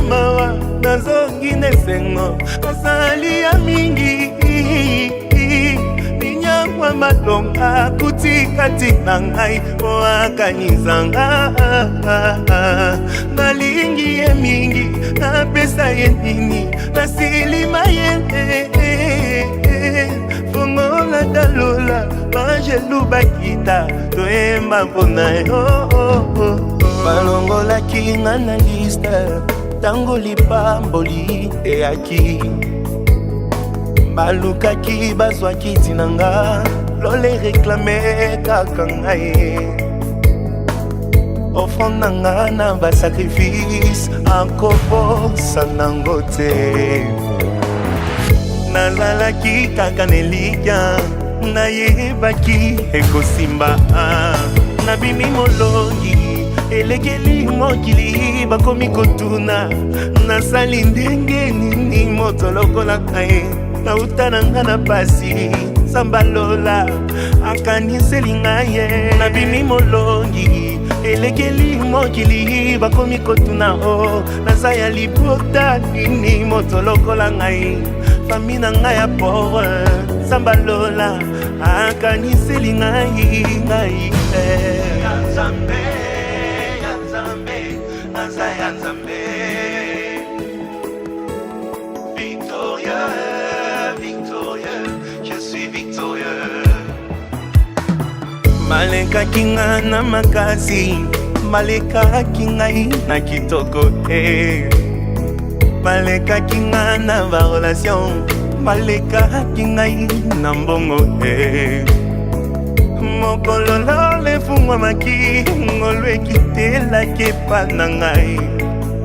mawa nazongi nesengo asali ya mingi ninyangwa malonga kutikati na ngai oakanizanga nalingi ye mingi napesa ye nini nasilima ye fongola dalola bangelu bakita toyemba mpona yo balongolaki nga na liste tango lipamboli eyaki balukaki bazwaki ntina nga lole reklame kaka ngai offrande na nga na basacrifice akobosa nango te nazalaki kaka nelikya nayebaki ekosimba nabimi molongi elekeli mokili bakomi kotuna nasali ndenge nini moto lokola kae nauta na nga na pasi sambalola akaniseli ngaye nabimi molongi elekeli mokili bakomi kotuna naza ya libota nini moto lokola ngai fami na ngai ya pore sambalola akaniseli ngai Nazaya Nzambe victorieux, victorieux, je suis victorieux. Maleka kinga na makasi, maleka kingai na kitoko maleka kinga na ba relation, maleka kingai na mbongo mokolo le fungwa maki ngolwe kitela kepa na ngai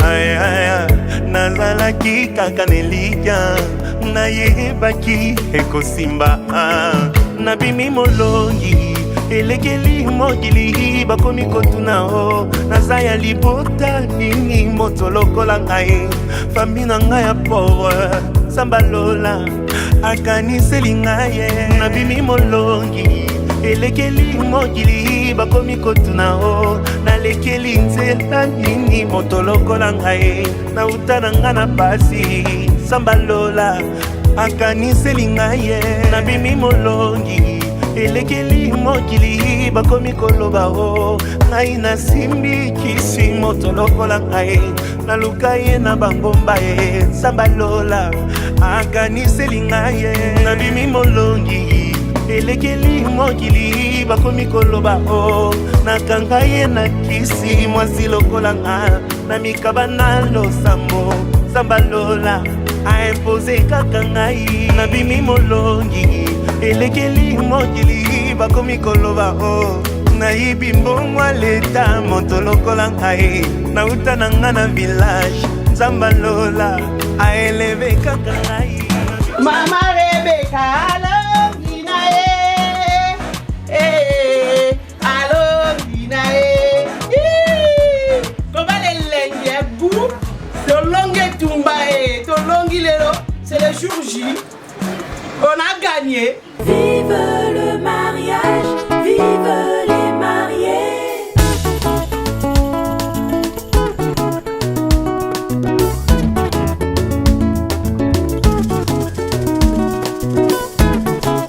aya nazalaki kaka nelikya nayebaki ekosimba nabimi molongi elekeli mokili bakomi kotuna naza ya libota nini moto lokola ngai fami na ngai ya pore sambalola akaniseli ngai nabimi molongi elekeli mokili bakomi kotuna nalekeli nzela nini moto lokola ngai nauta na nga na pasi sambalola akaniseli ngai nabimi molongi elekeli mokili bakomi koloba ngai nasimbi kisi moto lokola ngai naluka ye na bangomba sambalola akaniseli ngai nabimi molongi elekeli mokili bakomi koloba nakanga ye na kisi mwasi lokola nga na mikaba na losambo sambalola aimpose kaka ngai nabimi molongi elekeli mokili bakomi koloba nayibi mbongwa leta moto lokola ngai nauta na nga na village sambalola aeleve kaka ngai Mama Rebecca c'est le jour J. On a gagné. Vive le mariage, vive les mariés.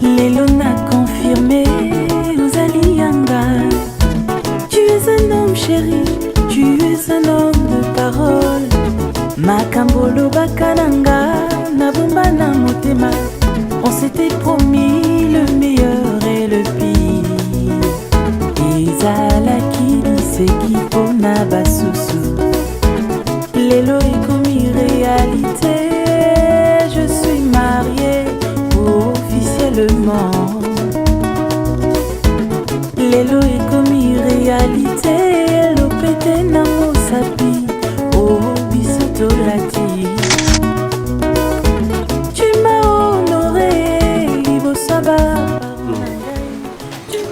Lelona confirmé, Rosalie Yanga. Tu es un homme chéri, tu es un homme de parole. Makambolo bakananga, nabumba na motema. On s'était promis le meilleur et le pire. Ezalaki biseki pona basusu. Lelo ekomi réalité. Je suis mariée officiellement. Lelo ekomi réalité. Lopete na mosapi. Oh bisotolati.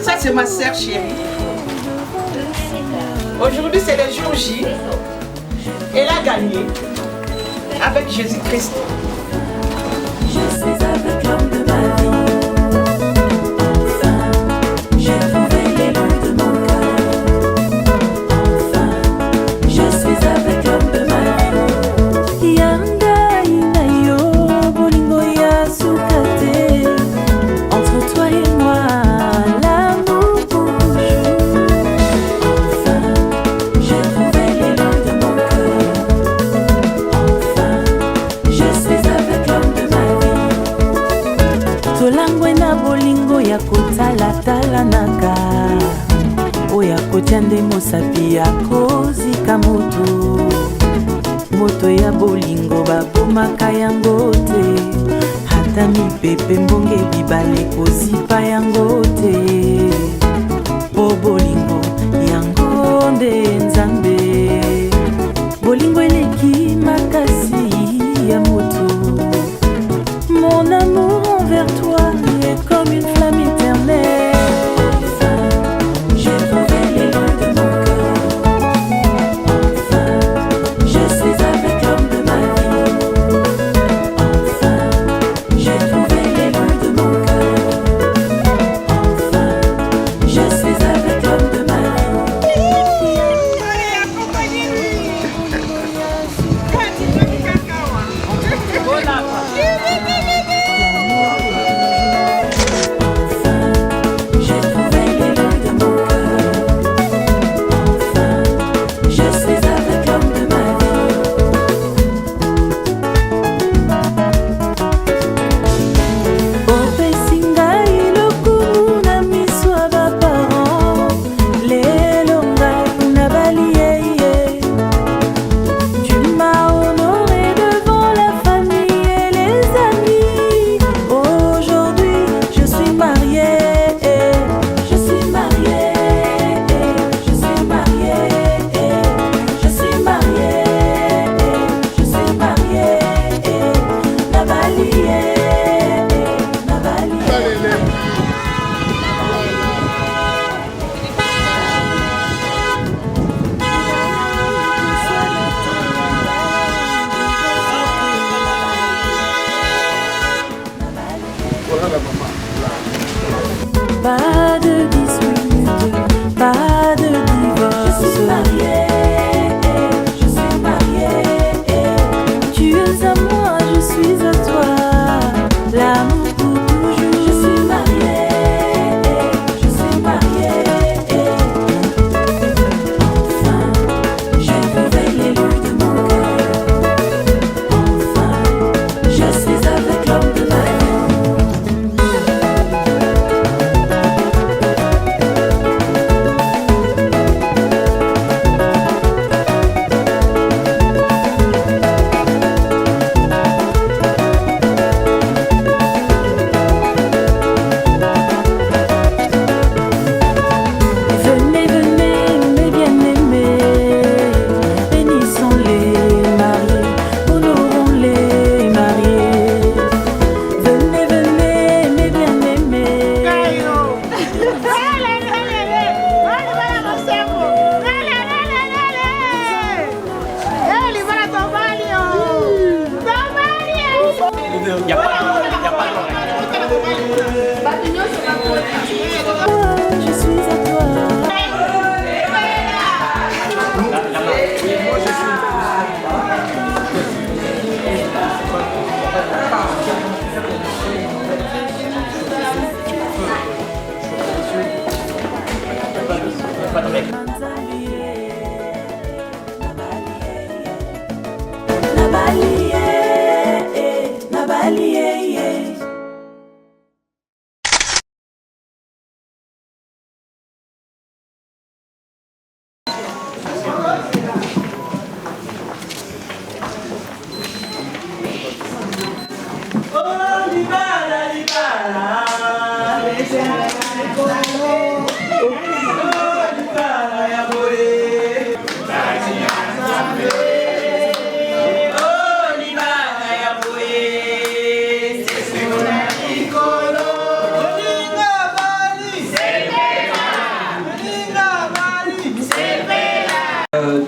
Ça c'est ma sœur chérie. Aujourd'hui c'est le jour J. Elle a gagné avec Jésus-Christ. Je suis avec l'homme de ma vie. Enfin, j'ai trouvé l'élan de mon cœur. Enfin, je suis avec l'homme de ma vie. bakanaka oyo akotya nde mosapi ya kozika moto ya bolingo babomaka yango te ata mipepe mbonge bibale kozipa yango te po bolingo yango nde nzambe bolingo eleki makasi ya moto. Mon amour envers toi est comme une flamme éternelle. Enfin, j'ai trouvé l'élan de mon cœur. Enfin, je suis avec l'homme de ma vie. Enfin, j'ai trouvé l'élan de mon cœur. Enfin, je suis avec l'homme de ma vie. Pas de dispute, pas de divorce. Je suis mariée, je suis mariée. Tu es à moi, je suis à toi. L'amour pour toujours. Je suis mariée, je suis mariée. Enfin, j'ai trouvé l'élu de mon cœur. Enfin, je suis avec l'homme de ma vie. Je suis à toi.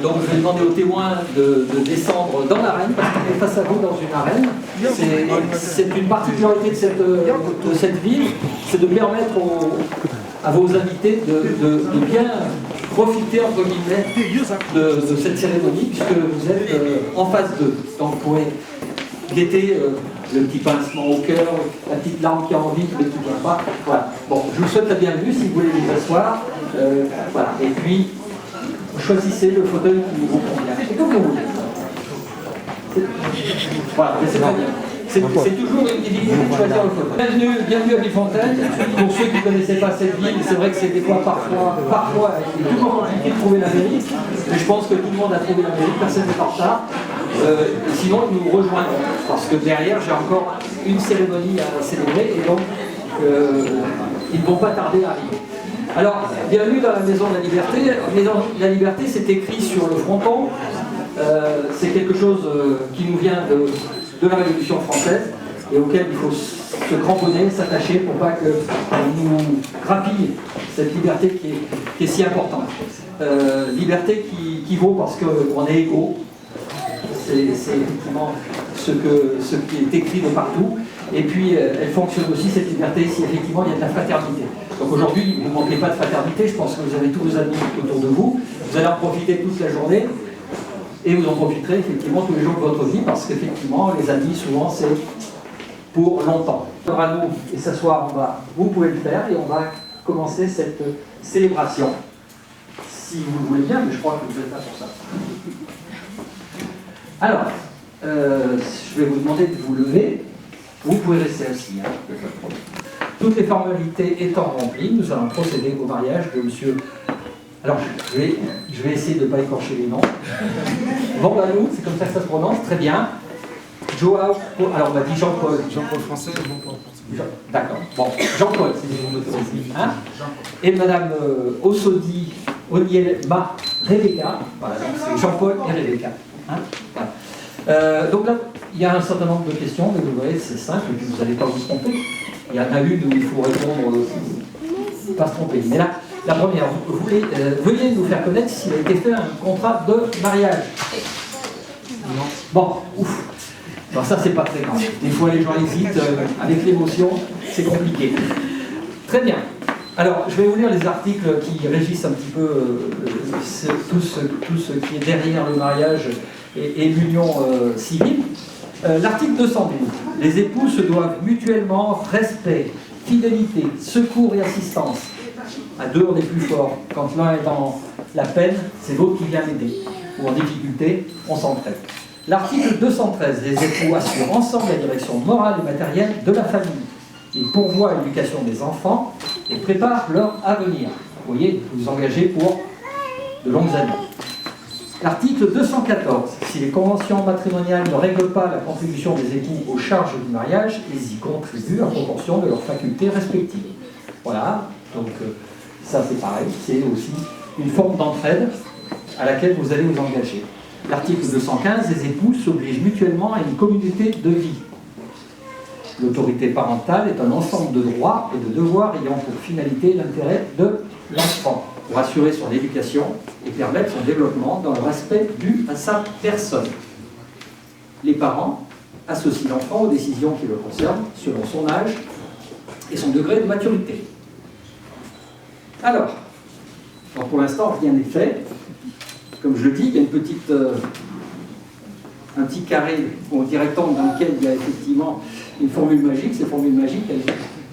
Donc je vais demander aux témoins de descendre dans l'arène, parce qu'on est face à vous dans une arène. C'est une particularité de cette ville, c'est de permettre à vos invités de bien profiter, entre guillemets, de cette cérémonie, puisque vous êtes en face d'eux. Donc vous pourrez guetter le petit pincement au cœur, la petite larme qui a envie, mais qui ne vient pas. Voilà. Bon, je vous souhaite la bienvenue si vous voulez vous asseoir. Voilà. Et puis, choisissez le fauteuil qui vous convient. C'est comme vous voulez. Voilà, mais c'est très bien. C'est toujours une difficulté de choisir le fauteuil. Bienvenue à Villefontaine. Pour ceux qui ne connaissaient pas cette ville, c'est vrai que c'est des fois parfois toujours compliqué de trouver la mairie. Mais je pense que tout le monde a trouvé la mairie, personne n'est en retard. Sinon, nous rejoindrons, parce que derrière, j'ai encore une cérémonie à célébrer, et donc ils ne vont pas tarder à arriver. Alors, bienvenue dans la Maison de la Liberté. Maison de la Liberté, c'est écrit sur le fronton. C'est quelque chose qui nous vient de la Révolution française et auquel il faut se cramponner, s'attacher pour pas qu'on nous grappille cette liberté qui est si importante. Liberté qui vaut parce qu'on est égaux. C'est effectivement ce qui est écrit de partout. Et puis, elle fonctionne aussi, cette liberté, si effectivement il y a de la fraternité. Donc aujourd'hui, vous ne manquez pas de fraternité, je pense que vous avez tous vos amis autour de vous. Vous allez en profiter toute la journée. Et vous en profiterez effectivement tous les jours de votre vie, parce qu'effectivement, les amis, souvent, c'est pour longtemps. On va nous et s'asseoir en bas. Vous pouvez le faire et on va commencer cette célébration. Si vous le voulez bien, mais je crois que vous êtes là pour ça. Alors, je vais vous demander de vous lever. Vous pouvez rester assis. Hein. Toutes les formalités étant remplies, nous allons procéder au mariage de monsieur. Alors, je vais essayer de ne pas écorcher les noms. Vambanou, c'est comme ça que ça se prononce, très bien. Joao, alors on m'a dit Jean-Paul. Jean-Paul français, Jean-Paul français. D'accord, bon, Jean-Paul, c'est vous m'autorisez. Hein, et madame Osodi Onielma Rebecca, voilà, donc c'est Jean-Paul et Rebecca. Hein, voilà. Donc là, il y a un certain nombre de questions, mais vous voyez, c'est simple, et puis vous n'allez pas vous tromper. Il y en a une où il faut répondre, pas se tromper. Mais là, la première, veuillez nous faire connaître s'il a été fait un contrat de mariage. Non. Bon, ouf. Alors ça, c'est pas très grave. Des fois, les gens hésitent, avec l'émotion, c'est compliqué. Très bien. Alors, je vais vous lire les articles qui régissent un petit peu tout ce qui est derrière le mariage et l'union civile. L'article 212. Les époux se doivent mutuellement respect, fidélité, secours et assistance. À deux, on est plus fort. Quand l'un est dans la peine, c'est l'autre qui vient l'aider. Ou en difficulté, on s'entraide. L'article 213. Les époux assurent ensemble la direction morale et matérielle de la famille. Ils pourvoient l'éducation des enfants et préparent leur avenir. Vous voyez, vous vous engagez pour de longues années. L'article 214. Si les conventions matrimoniales ne règlent pas la contribution des époux aux charges du mariage, ils y contribuent en proportion de leurs facultés respectives. Voilà, donc ça c'est pareil, c'est aussi une forme d'entraide à laquelle vous allez vous engager. L'article 215. Les époux s'obligent mutuellement à une communauté de vie. L'autorité parentale est un ensemble de droits et de devoirs ayant pour finalité l'intérêt de l'enfant, pour assurer son éducation et permettre son développement dans le respect dû à sa personne. Les parents associent l'enfant aux décisions qui le concernent selon son âge et son degré de maturité. Alors, pour l'instant, rien n'est fait. Comme je le dis, il y a un petit carré au rectangle dans lequel il y a effectivement une formule magique. Cette formule magique,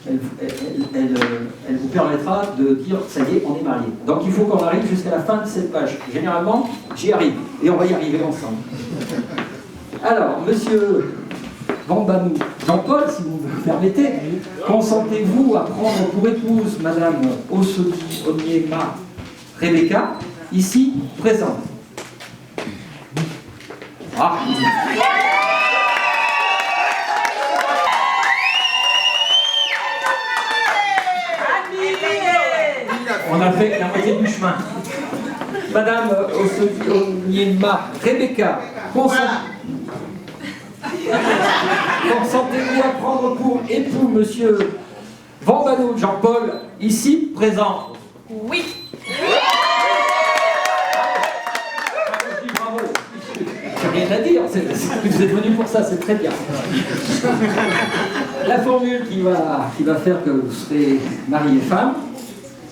elle vous permettra de dire « ça y est, on est mariés ». Donc il faut qu'on arrive jusqu'à la fin de cette page. Généralement, j'y arrive. Et on va y arriver ensemble. Alors, monsieur Vambanou, Jean-Paul, si vous me permettez, consentez-vous à prendre pour épouse madame Osodi Onielma Rebecca, ici présente. Ah. On a fait la moitié du chemin. Madame Osodi Onielma Rebecca, consentez-vous à prendre pour époux monsieur Vambanou Jean-Paul, ici présent? Oui. Bravo. J'ai rien à dire, vous êtes venus pour ça, c'est très bien. La formule qui va faire que vous serez mari et femme.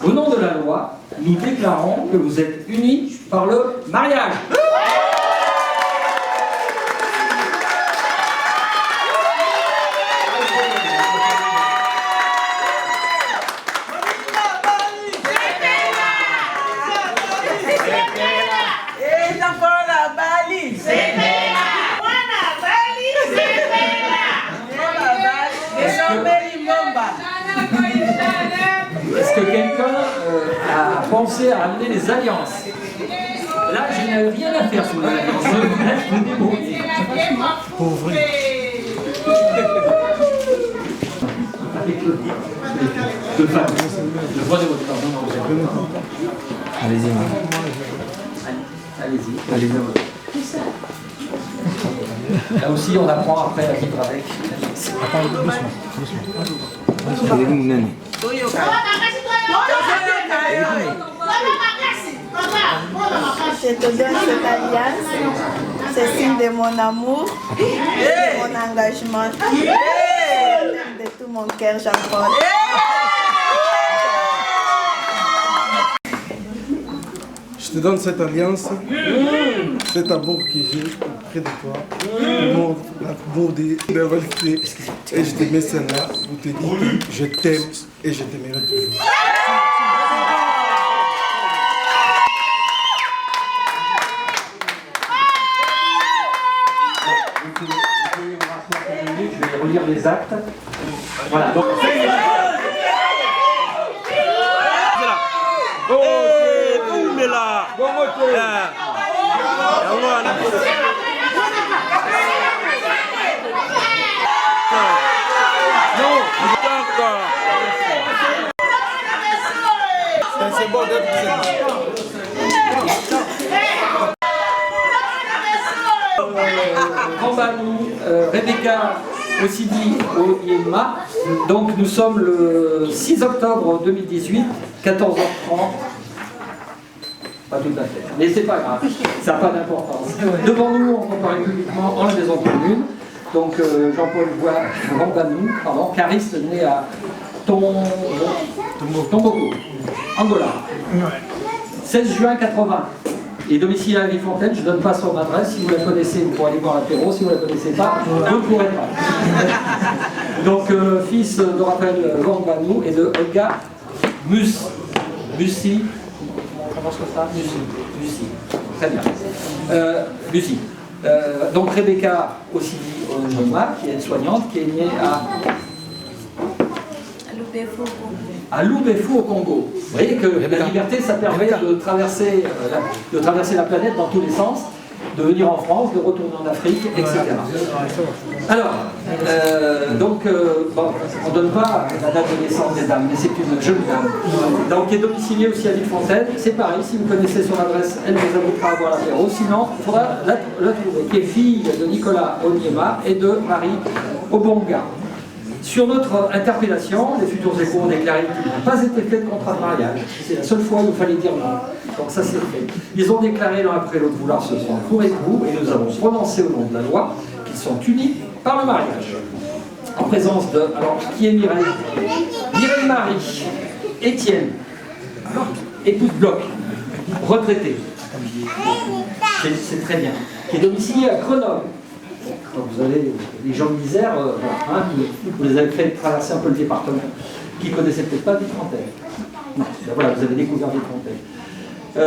Au nom de la loi, nous déclarons que vous êtes unis par le mariage. à penser à amener les alliances. Là, je n'ai rien à faire sur les alliances. Je vous laisse vous débrouiller. Pauvre. Avec le fameux. Je prenez votre temps. Non, Allez-y. allez-y. Allez-y. Là aussi, on apprend après à vivre avec. Je te donne cette alliance, c'est signe de mon amour, de mon engagement. Je t'aime de tout mon cœur, Jean-Paul. Je te donne cette alliance, cet amour que j'ai près de toi, l'amour de la rivalité. Et je te mets celle-là pour te dire que je t'aime et je t'aimerai toujours. Je vais relire les actes. Voilà. Donc, C'est bon d'être Kambanou, Rebecca Osidi Oyema. Donc nous sommes le 6 octobre 2018, 14h30. Pas tout à fait, mais c'est pas grave, ça n'a pas d'importance. Devant nous, on compare publiquement en la maison commune. Donc Jean-Paul Kambanou, cariste né à Tomboko, Angola. 16 juin 80. Et domicile à Villefontaine, je ne donne pas son adresse. Si vous la connaissez, vous pourrez aller boire l'apéro. Si vous ne la connaissez pas, vous ne pourrez pas. Donc, fils de Raphaël Kambanou et de Olga Mussi. Comment je fais ça Mussi. Très bien. Mussi. Donc, Rebecca Osidi Oyema, qui est soignante, qui est née à Lubefou au Congo. Vous voyez que la liberté, ça permet de traverser la planète dans tous les sens, de venir en France, de retourner en Afrique, etc. Alors, bon, on ne donne pas la date de naissance des dames, mais c'est une jeune dame. Donc, qui est domiciliée aussi à Villefontaine. C'est pareil, si vous connaissez son adresse, elle vous invitera à boire l'apéro. Sinon, il faudra la trouver, qui est fille de Nicolas Onyema et de Marie Obonga. Sur notre interpellation, les futurs échos ont déclaré qu'il n'a pas été fait de contrat de mariage. C'est la seule fois où il fallait dire non. Donc ça c'est fait. Ils ont déclaré l'un après l'autre vouloir se prendre pour époux et nous avons prononcé au nom de la loi qu'ils sont unis par le mariage. En présence de... Alors, qui est Mireille Marie, Étienne, épouse bloc, retraité. C'est très bien. Qui est domicilié à Grenoble. Vous avez les gens de misère, vous les avez fait traverser un peu le département, qui ne connaissaient peut-être pas Villefontaine. Non, voilà, vous avez découvert Villefontaine.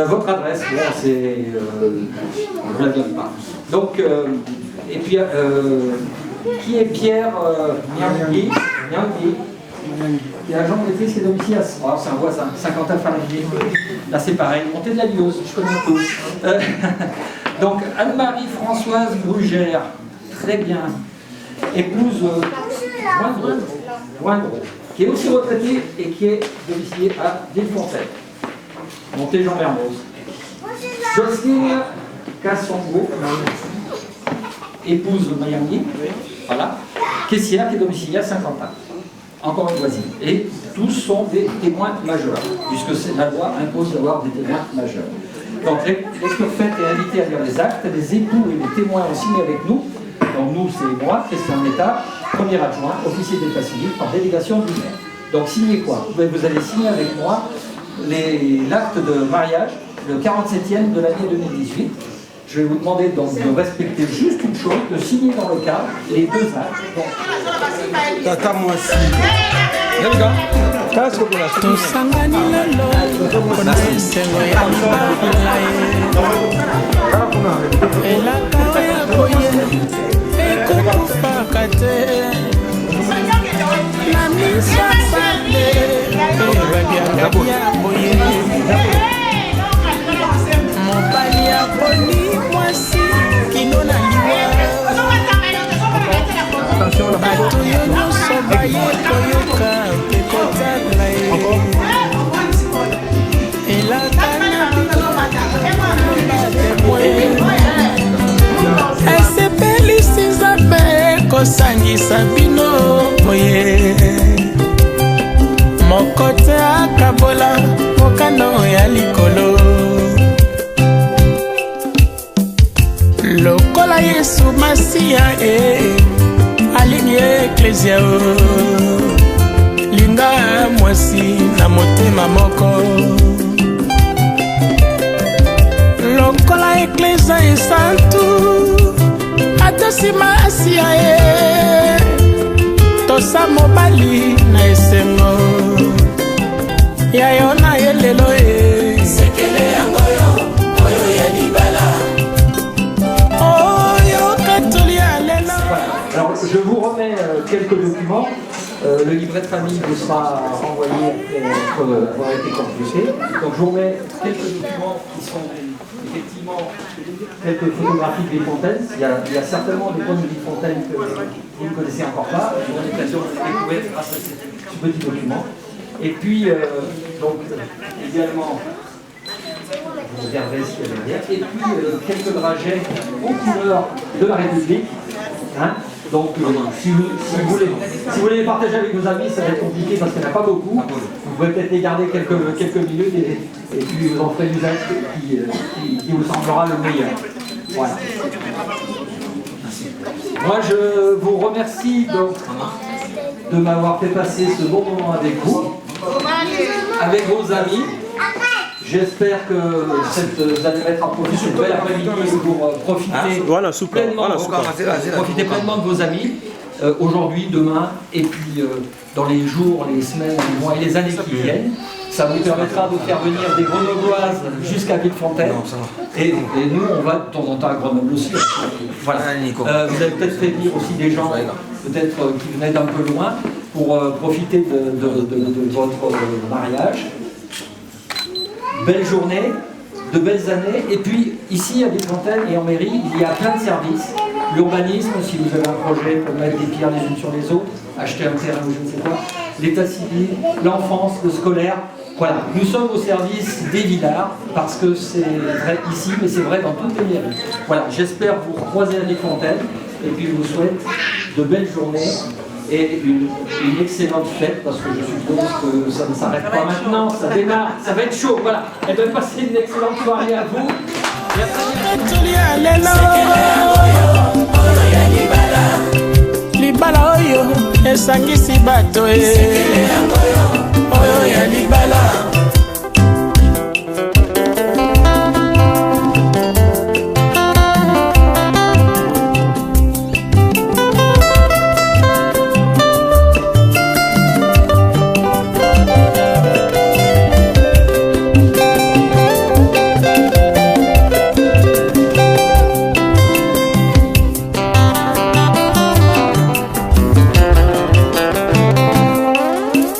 Votre adresse, bon, c'est... je ne la donne pas. Donc, et puis, qui est Pierre Nyangui, qui est agent de maîtrise qui est domicilié à... Oh, c'est un voisin, Saint-Quentin-Faringier. Là, c'est pareil, montée de la Liose, je connais un peu. Donc, Anne-Marie Françoise Brugère. Très bien. Épouse Joindreau, qui est aussi retraitée et qui est domiciliée à Villefontaine. Montée Jean Mermoz. Jocelyne Kassongo, épouse Mayangui, voilà. Caissière qui est domiciliée à Saint-Quentin. Encore une voisine. Et tous sont des témoins majeurs, puisque la loi impose d'avoir des témoins majeurs. Donc, lecture faite et invité à lire les actes. Les époux et les témoins ont signé avec nous. Donc nous, c'est moi, Christian Netta, premier adjoint, officier d'état civil, par délégation du maire. Donc signez quoi? Vous allez signer avec moi l'acte de mariage, le 47e de l'année 2018. Je vais vous demander donc de respecter juste une chose, de signer dans le cadre les deux actes. Tata, moi aussi. tosangani lelo mpona esengo ya mbala elaka ya boye ekokufaka te na miso asante ebadianga boye mobali aponi mwasi kino na liwa bato yo nyonso baye koyoka mpe kotala ye elaka na esepelisi nzambe kosangisa bino boye moko te akabola mokano ya likolo lokola yesu masiya alingi eklezia linga mwasi na motema moko lokola eklezia esantu ata nsima asiya ye tosa mobali na esengo ya yo na ye lelo ye sekele yango yo oyo ya libala oyo katoli ya lelo. Alors je vous remets quelques documents. Le livret de famille vous sera renvoyé après avoir été complété. Donc je vous remets quelques documents qui sont effectivement quelques photographies de Villefontaine. Il y a certainement des points de Villefontaine que vous ne connaissez encore pas. J'ai eu l'occasion de les découvrir grâce à ce petit document. Et puis, donc, également, vous regardez ce qu'il y a derrière. Et puis, quelques dragées aux couleurs de la République. Hein. Donc, si vous voulez les partager avec vos amis, ça va être compliqué parce qu'il n'y en a pas beaucoup. Vous pouvez peut-être les garder quelques minutes et puis vous en ferez l'usage qui vous semblera le meilleur. Voilà. Moi, je vous remercie donc de m'avoir fait passer ce bon moment avec vous, avec vos amis. J'espère que vous allez mettre en profit cette belle après-midi pour profiter pleinement de vos amis, aujourd'hui, demain, et puis dans les jours, les semaines, les mois et les années qui viennent. Ça vous permettra de faire venir des Grenobloises jusqu'à Villefontaine. Et nous, on va de temps en temps à Grenoble aussi. Voilà. Vous avez peut-être fait venir aussi des gens, peut-être qui venaient d'un peu loin, pour profiter de votre mariage. Belle journée, de belles années. Et puis, ici, à Villefontaine et en mairie, il y a plein de services. L'urbanisme, si vous avez un projet pour mettre des pierres les unes sur les autres, acheter un terrain ou je ne sais quoi. L'état civil, l'enfance, le scolaire. Voilà, nous sommes au service des villards, parce que c'est vrai ici, mais c'est vrai dans toutes les mairies. Voilà, j'espère vous croiser à Villefontaine, et puis je vous souhaite de belles journées et une excellente fête, parce que je suppose que ça ne s'arrête pas maintenant, ça démarre, ça va être chaud, voilà. Et bien passez une excellente soirée à vous. Et à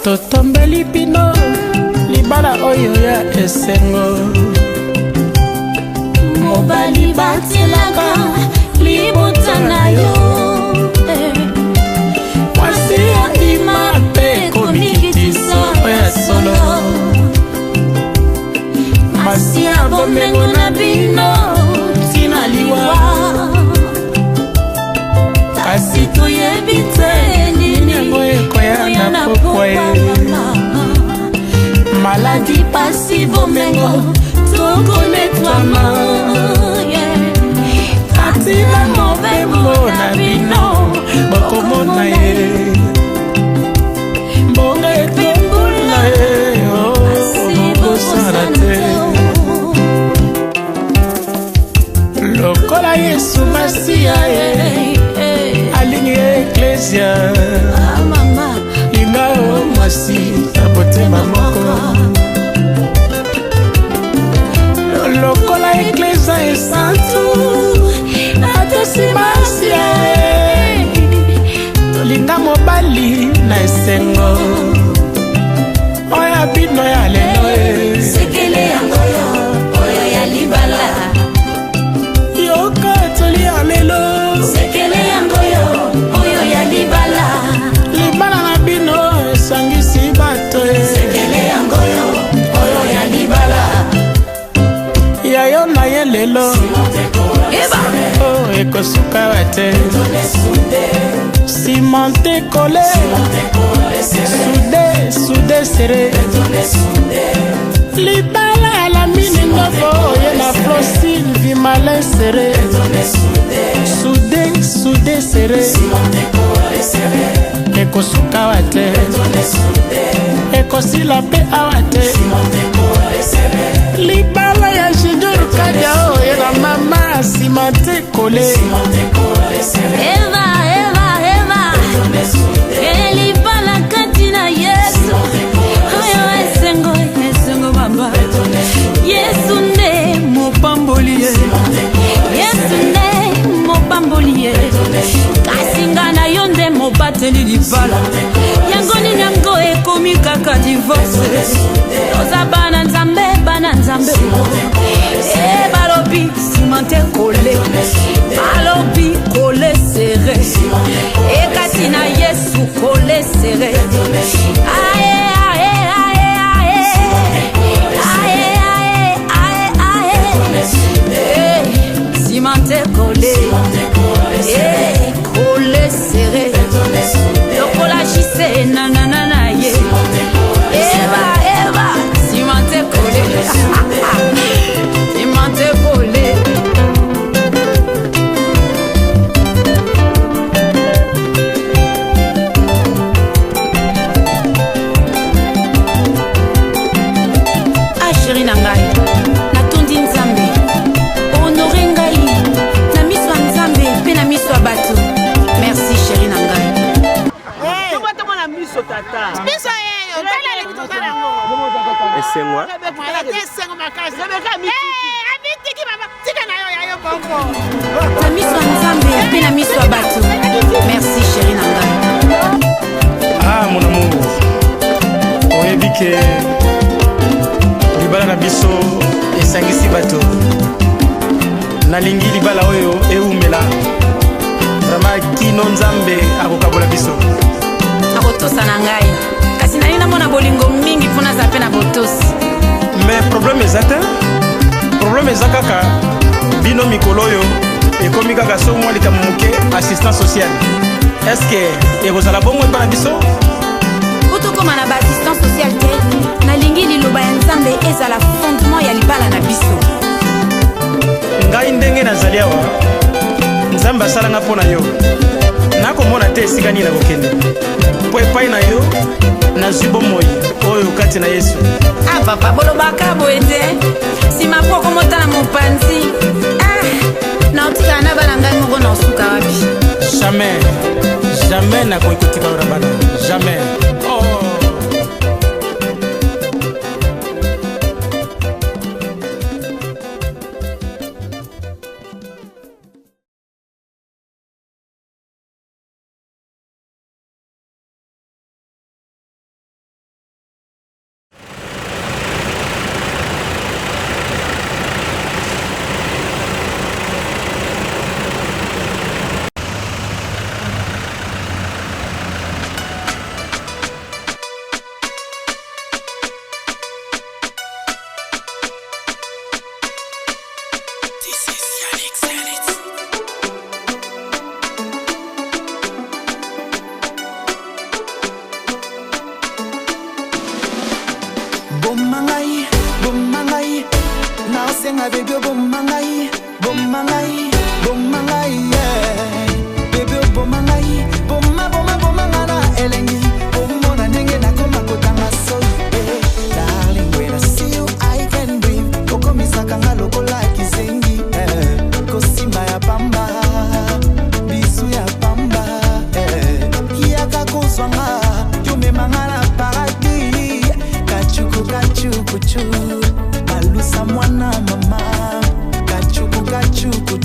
totombeli bino libala oyo ya esengo mobali batelaka libota na yo mwasi andima mpe komikitisa oya solo masi ya bomengo na bino tina liwa kasi toyebi te nini yango ekoya na pokwa ye maladi pasi bomengo tokonetwama katina mobembo na bino bokomona ye mbonga etembula ye okosala te lokola yesu masiya ye alingi eklesia linga mwasi na botema moko lokola eklesia esantu ata nsima asia tolinga mobali ye lelo oh ekosuka wate cimenté collé soudé serré libala ya la mine ngofo ye na flosile vimalin serré soudé serré ekosuka wate ekosila pe awate libala ya junior kadia oye na mama cimenté collé Eva elibala kati na Yesu oyo esengo baba Yesu nde mopamboli Yesu nde mopamboli kasi nga na yo nde mobateli libala yango nini yango ekomi kaka divorce oza bana nzambe balobi cimenté collé balobi collé serré ekati na Yesu collé serré cimenté collé collé serré lokola jise nanana ye Eva cimenté collé cimenté collé chéri na ngai natondi nzambe honore ngai na miso ya nzambe mpe na miso ya bato merci chéri na ngai tobatomona miso tata biso yeyo talele kutokana ngo esengwa esengo makasi abitiki baba tika na yo yayo bongo na miso ya nzambe mpe na miso ya bato merci chéri na ngai ah mon amour oyebi ke libala na biso esangisi bato nalingi libala oyo eumela vraiment kino nzambe akokabola biso akotosa na ngai kasi nali namona bolingo mingi mpo naza mpe na botosi mais problème eza te problème eza kaka bino mikolo oyo ekomi kaka so mwa likambo moke assistance sociale est ce que ekozala bongo epa na biso otokoma na baassistance sociale te nalingi liloba ya nzambe ezala fondement ya libala na biso ngai ndenge nazali awa nzambe asalanga mpo na yo nakomona te esika nini nakokende mpo epai na yo nazwi bomoi oyo kati na Yesu papa bolobaka boye te nsima mpo okomotala mopanzi naotikala na bana ngai moko na osuka wapi jamais nakoki kotikala na bana jamais Balusa mwana mama, kachuku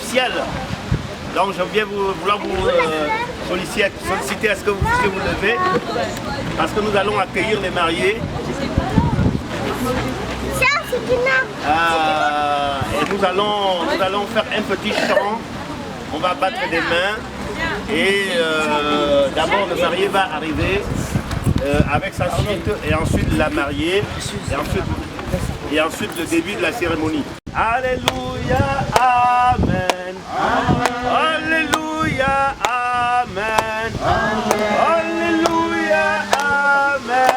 nuptiale. Donc je viens vouloir vous solliciter à ce que vous puissiez vous lever, parce que nous allons accueillir les mariés. Et nous allons faire un petit chant, on va battre des mains et d'abord le marié va arriver avec sa suite et ensuite la mariée et ensuite le début de la cérémonie. Alléluia, Amen. Alléluia, Amen. Alléluia, Amen.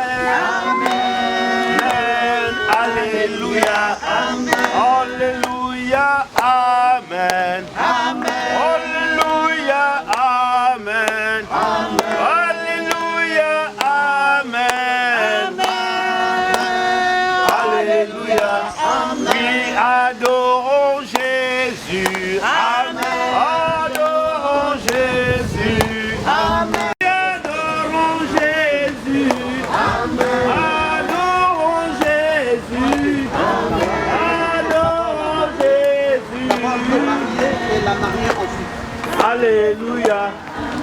Alléluia, Amen. Alléluia, Amen. Alléluia, Amen. Alléluia, Amen. Alléluia, oui, adorons Jésus. Amen. Adorons Jésus. Amen. Adorons Jésus. Amen. Adorons Jésus. Adorons Jésus. Alléluia.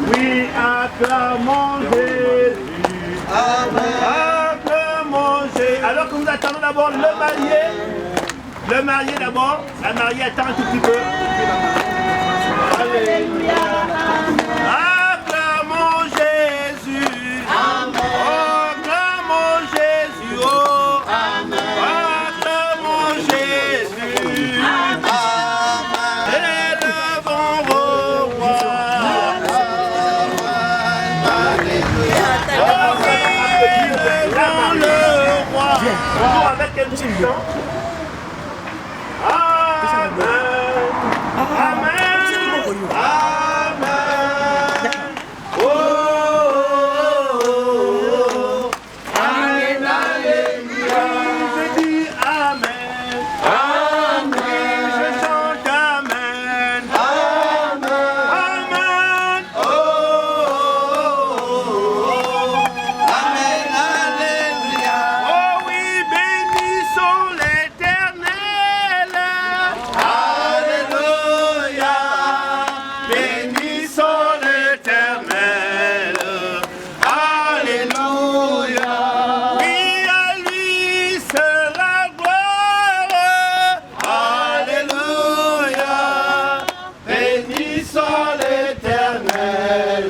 Oui, acclamons Jésus. Amen. Acclamons Jésus. Alors que nous attendons d'abord le marié. Le marié d'abord. La mariée attend un tout petit peu. Alléluia. Acclamons Jésus. Amen. Acclamons Jésus. Oh. Amen. Acclamons Jésus. Amen. Élevons vos rois. Alléluia. Élevons le roi. Toujours avec un petit chant. Amen. Amen. Amen. Oh, oh, oh. Amen. Alléluia. Je dis Amen. Amen. Je chante Amen. Amen. Amen. Oh, oh, oh. Amen. Alléluia. Oh oui, bénissons l'Éternel. Alléluia. Bénissons l'Éternel. Alléluia. Oui, à lui seul la gloire. Alléluia. Bénissons l'Éternel.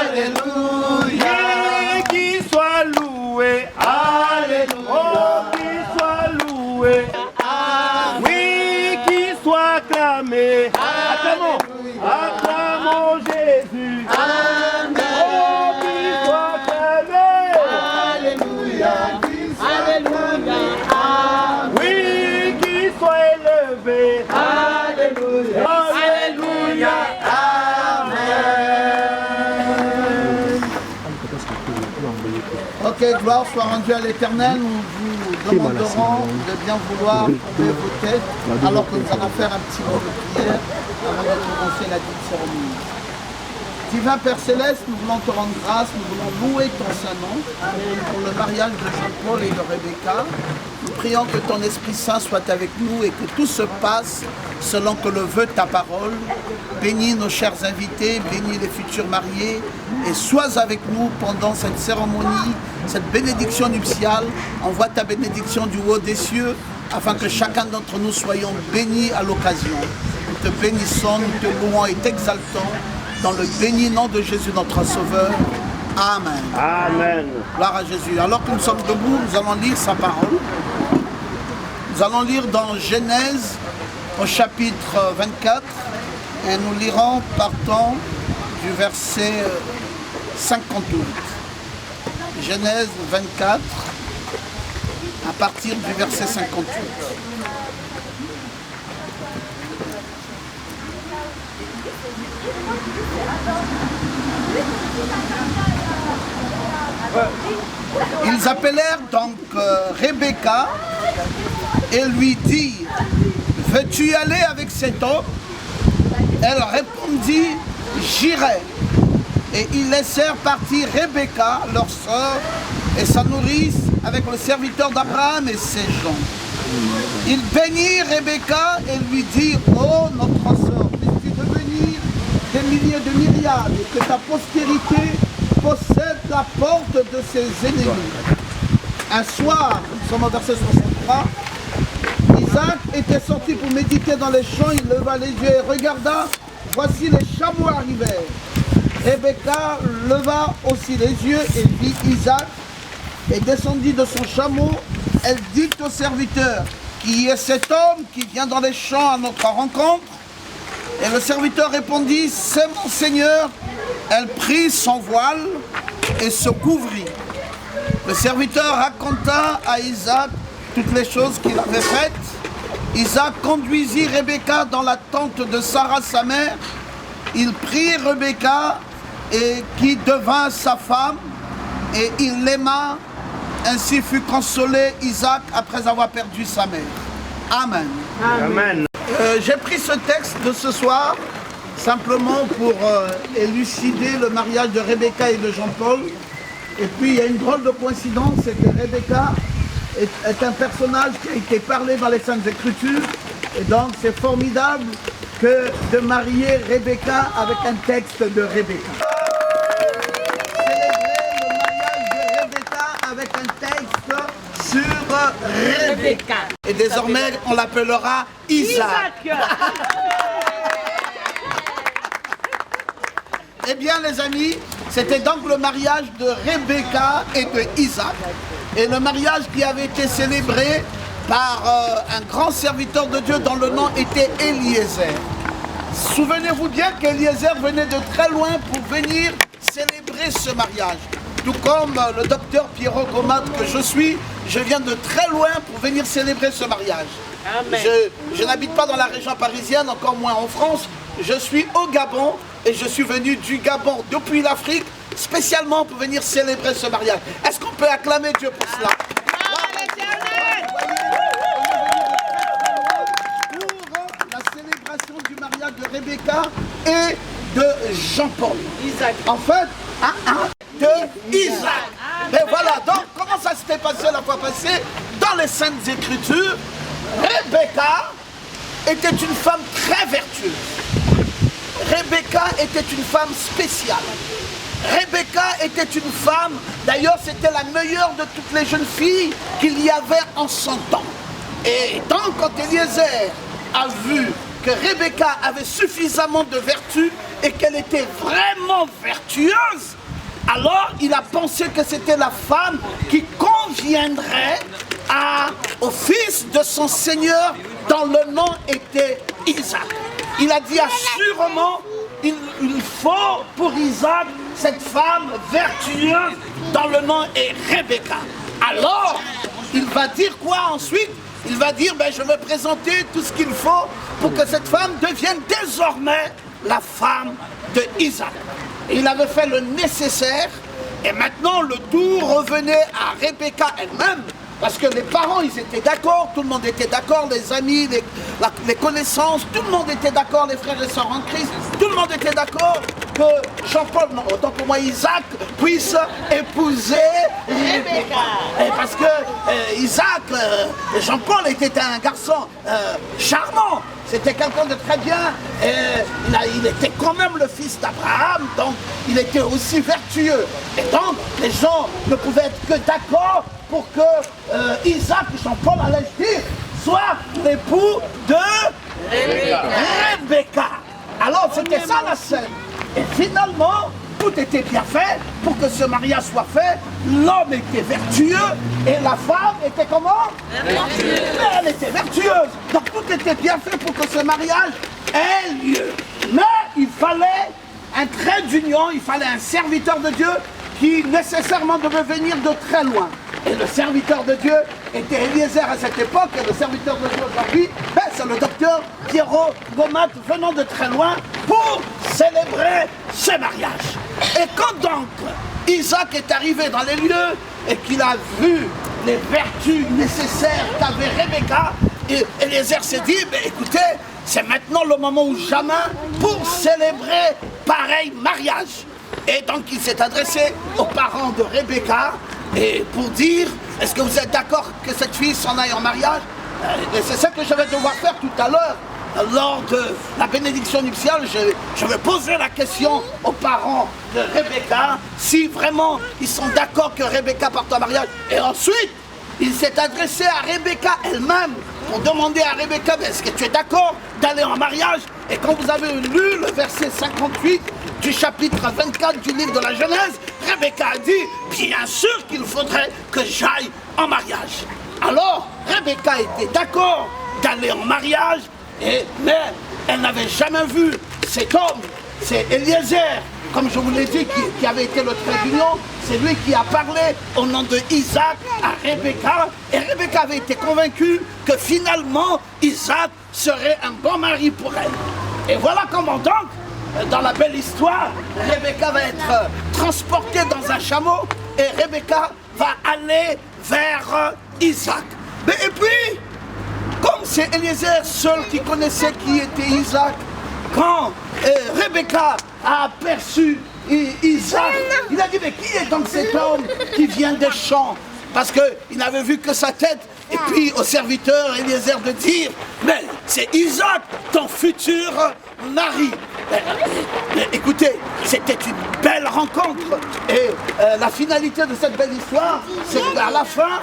Alléluia. Qu'il soit loué. Alléluia. Oh, qu'il soit loué. Oui, qu'il soit acclamé. Acclamons. Acclamons Jésus. Amen. Oh, qu'il soit acclamé. Alléluia. Alléluia. Oui, qu'il soit élevé. Alléluia. Alléluia. Amen. Ok, gloire soit rendue à l'Éternel. Nous vous demanderons de bien vouloir lever vos têtes alors que nous allons faire un petit mot de prière avant de commencer la dite cérémonie. Divin Père Céleste, nous voulons te rendre grâce, nous voulons louer ton Saint-Nom pour le mariage de Jean-Paul et de Rebecca. Nous prions que ton Esprit Saint soit avec nous et que tout se passe selon que le veut ta parole. Bénis nos chers invités, bénis les futurs mariés et sois avec nous pendant cette cérémonie, cette bénédiction nuptiale. Envoie ta bénédiction du haut des cieux afin que chacun d'entre nous soyons bénis à l'occasion. Nous te bénissons, nous te louons et t'exaltons dans le béni nom de Jésus notre Sauveur. Amen. Amen. Gloire à Jésus. Alors que nous sommes debout, nous allons lire sa parole. Nous allons lire dans Genèse au chapitre 24 et nous lirons partant du verset 58. Genèse 24 à partir du verset 58. Ils appelèrent donc Rebecca et lui dirent: veux-tu aller avec cet homme? Elle répondit: j'irai. Et ils laissèrent partir Rebecca, leur sœur, et sa nourrice avec le serviteur d'Abraham et ses gens. Il bénit Rebecca et lui dit, oh notre sœur, puisses-tu devenir des milliers de myriades et que ta postérité possède la porte de ses ennemis. Un soir, nous sommes au verset 63, Isaac était sorti pour méditer dans les champs, il leva les yeux et regarda, voici les chameaux arrivèrent. Rebecca leva aussi les yeux et vit Isaac et descendit de son chameau. Elle dit au serviteur, qui est cet homme qui vient dans les champs à notre rencontre? Et le serviteur répondit, c'est mon Seigneur. Elle prit son voile et se couvrit. Le serviteur raconta à Isaac toutes les choses qu'il avait faites. Isaac conduisit Rebecca dans la tente de Sarah sa mère. Il prit Rebecca et qui devint sa femme et il l'aima. Ainsi fut consolé Isaac après avoir perdu sa mère. Amen. Amen. J'ai pris ce texte de ce soir simplement pour élucider le mariage de Rebecca et de Jean-Paul. Et puis il y a une drôle de coïncidence, c'est que Rebecca est un personnage qui a été parlé dans les Saintes Écritures. Et donc c'est formidable que de marier Rebecca avec un texte de Rebecca. Avec un texte sur Rebecca. Et désormais, on l'appellera Isaac. Eh bien, les amis, c'était donc le mariage de Rebecca et de Isaac. Et le mariage qui avait été célébré par un grand serviteur de Dieu dont le nom était Eliezer. Souvenez-vous bien qu'Eliezer venait de très loin pour venir célébrer ce mariage. Tout comme le docteur Pierrot Gomat que je suis, je viens de très loin pour venir célébrer ce mariage. Amen. Je n'habite pas dans la région parisienne, encore moins en France. Je suis au Gabon et je suis venu du Gabon depuis l'Afrique spécialement pour venir célébrer ce mariage. Est-ce qu'on peut acclamer Dieu pour cela? Pour la célébration du mariage de Rebecca et de Jean-Paul. En fait, de Isaac. Mais voilà, donc comment ça s'était passé la fois passée? Dans les Saintes Écritures, Rebecca était une femme très vertueuse. Rebecca était une femme spéciale. Rebecca était une femme, d'ailleurs c'était la meilleure de toutes les jeunes filles qu'il y avait en son temps. Et donc quand Eliezer a vu que Rebecca avait suffisamment de vertu et qu'elle était vraiment vertueuse, alors il a pensé que c'était la femme qui conviendrait au fils de son Seigneur dont le nom était Isaac. Il a dit assurément, il faut pour Isaac cette femme vertueuse dont le nom est Rebecca. Alors, il va dire quoi ensuite? Il va dire, ben, je vais présenter tout ce qu'il faut pour que cette femme devienne désormais la femme de Isaac. Et il avait fait le nécessaire et maintenant le tout revenait à Rebecca elle-même. Parce que les parents, ils étaient d'accord, tout le monde était d'accord, les amis, les connaissances, tout le monde était d'accord, les frères et sœurs en Christ, tout le monde était d'accord que Jean-Paul, non, autant pour moi Isaac, puisse épouser Rebecca. Et parce que Isaac, Jean-Paul était un garçon charmant, c'était quelqu'un de très bien, et il était quand même le fils d'Abraham, donc il était aussi vertueux. Et donc les gens ne pouvaient être que d'accord pour que Isaac, Jean-Paul allait dire, soit l'époux de Rebecca. Alors c'était ça la scène. Et finalement, tout était bien fait pour que ce mariage soit fait. L'homme était vertueux et la femme était comment? Vertueuse. Mais elle était vertueuse. Donc tout était bien fait pour que ce mariage ait lieu. Mais il fallait un trait d'union, il fallait un serviteur de Dieu qui nécessairement devait venir de très loin. Et le serviteur de Dieu était Eliezer à cette époque, et le serviteur de Dieu aujourd'hui, ben, c'est le docteur Pierrot Gomat venant de très loin pour célébrer ce mariage. Et quand donc Isaac est arrivé dans les lieux et qu'il a vu les vertus nécessaires qu'avait Rebecca, et Eliezer s'est dit, ben, écoutez, c'est maintenant le moment ou jamais pour célébrer pareil mariage. Et donc il s'est adressé aux parents de Rebecca et pour dire, est-ce que vous êtes d'accord que cette fille s'en aille en mariage? Et c'est ça que je vais devoir faire tout à l'heure. Lors de la bénédiction nuptiale, je vais poser la question aux parents de Rebecca si vraiment ils sont d'accord que Rebecca parte en mariage. Et ensuite, il s'est adressé à Rebecca elle-même pour demander à Rebecca, est-ce que tu es d'accord d'aller en mariage? Et quand vous avez lu le verset 58 du chapitre 24 du livre de la Genèse, Rebecca a dit, bien sûr qu'il faudrait que j'aille en mariage. Alors, Rebecca était d'accord d'aller en mariage, mais elle n'avait jamais vu cet homme, c'est Eliezer, comme je vous l'ai dit, qui avait été le trait d'union. C'est lui qui a parlé au nom de Isaac à Rebecca. Et Rebecca avait été convaincue que finalement, Isaac serait un bon mari pour elle. Et voilà comment donc, dans la belle histoire, Rebecca va être transportée dans un chameau et Rebecca va aller vers Isaac. Et puis, comme c'est Eliezer seul qui connaissait qui était Isaac, quand Rebecca a aperçu Isaac, il a dit, mais qui est donc cet homme qui vient des champs? Parce qu'il n'avait vu que sa tête. Et puis au serviteur Eliezer de dire, mais c'est Isaac, ton futur mari. Écoutez, c'était une belle rencontre. Et la finalité de cette belle histoire, c'est qu'à la fin,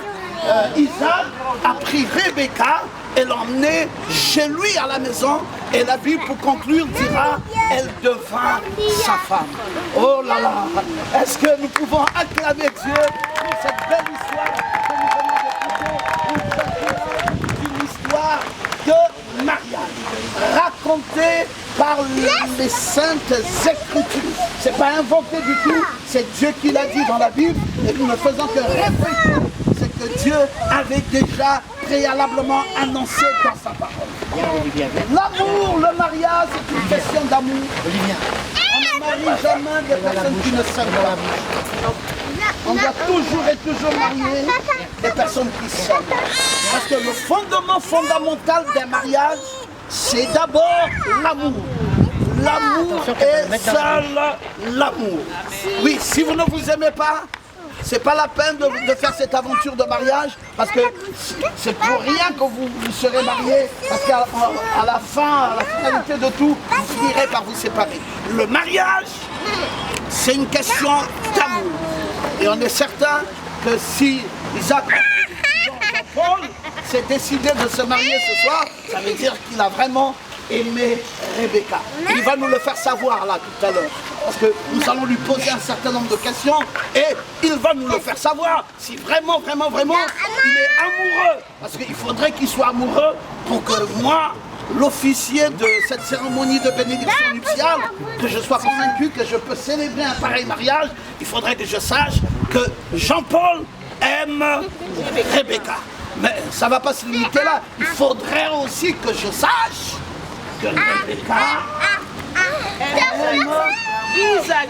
Isaac a pris Rebecca et l'a emmenée chez lui à la maison. Et la Bible, pour conclure, dira, elle devint sa femme. Oh là là, est-ce que nous pouvons acclamer Dieu pour cette belle histoire que nous venons d'écouter, une histoire de mariage, racontée par les saintes Écritures. C'est pas inventé du tout, c'est Dieu qui l'a dit dans la Bible, et nous ne faisons que répéter ce que Dieu avait déjà préalablement annoncé dans sa parole. L'amour, le mariage, c'est une question d'amour. On ne marie jamais des personnes qui ne s'aiment pas. On doit toujours et toujours marier des personnes qui s'aiment. Parce que le fondement fondamental d'un mariage, c'est d'abord l'amour. L'amour est seul l'amour. Oui, si vous ne vous aimez pas, c'est pas la peine de faire cette aventure de mariage, parce que c'est pour rien que vous serez mariés, parce qu'à la fin, à la finalité de tout, vous finirez par vous séparer. Le mariage, c'est une question d'amour. Et on est certain que si Isaac, Jean-Paul, s'est décidé de se marier ce soir, ça veut dire qu'il a vraiment aimé Rebecca. Il va nous le faire savoir là tout à l'heure. Parce que nous allons lui poser un certain nombre de questions et il va nous le faire savoir si vraiment, vraiment, vraiment il est amoureux. Parce qu'il faudrait qu'il soit amoureux pour que moi, l'officier de cette cérémonie de bénédiction nuptiale, que je sois convaincu que je peux célébrer un pareil mariage, il faudrait que je sache que Jean-Paul aime Rebecca. Mais ça ne va pas se limiter là. Il faudrait aussi que je sache que Rebecca aime Isaac.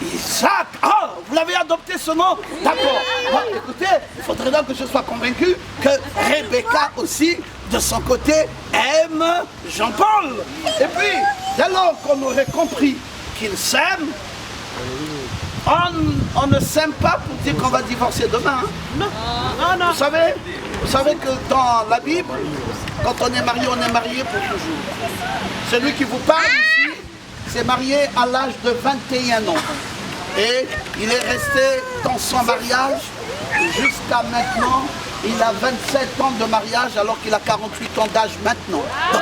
Isaac. Ah, vous l'avez adopté ce nom? D'accord. Bon, écoutez, il faudrait donc que je sois convaincu que Rebecca aussi, de son côté, aime Jean-Paul. Et puis, dès lors qu'on aurait compris qu'ils s'aiment, on ne s'aime pas pour dire qu'on va divorcer demain. Hein? Non. Vous savez que dans la Bible, quand on est marié pour toujours. Celui qui vous parle ici s'est marié à l'âge de 21 ans. Et il est resté dans son mariage jusqu'à maintenant. Il a 27 ans de mariage alors qu'il a 48 ans d'âge maintenant. Donc,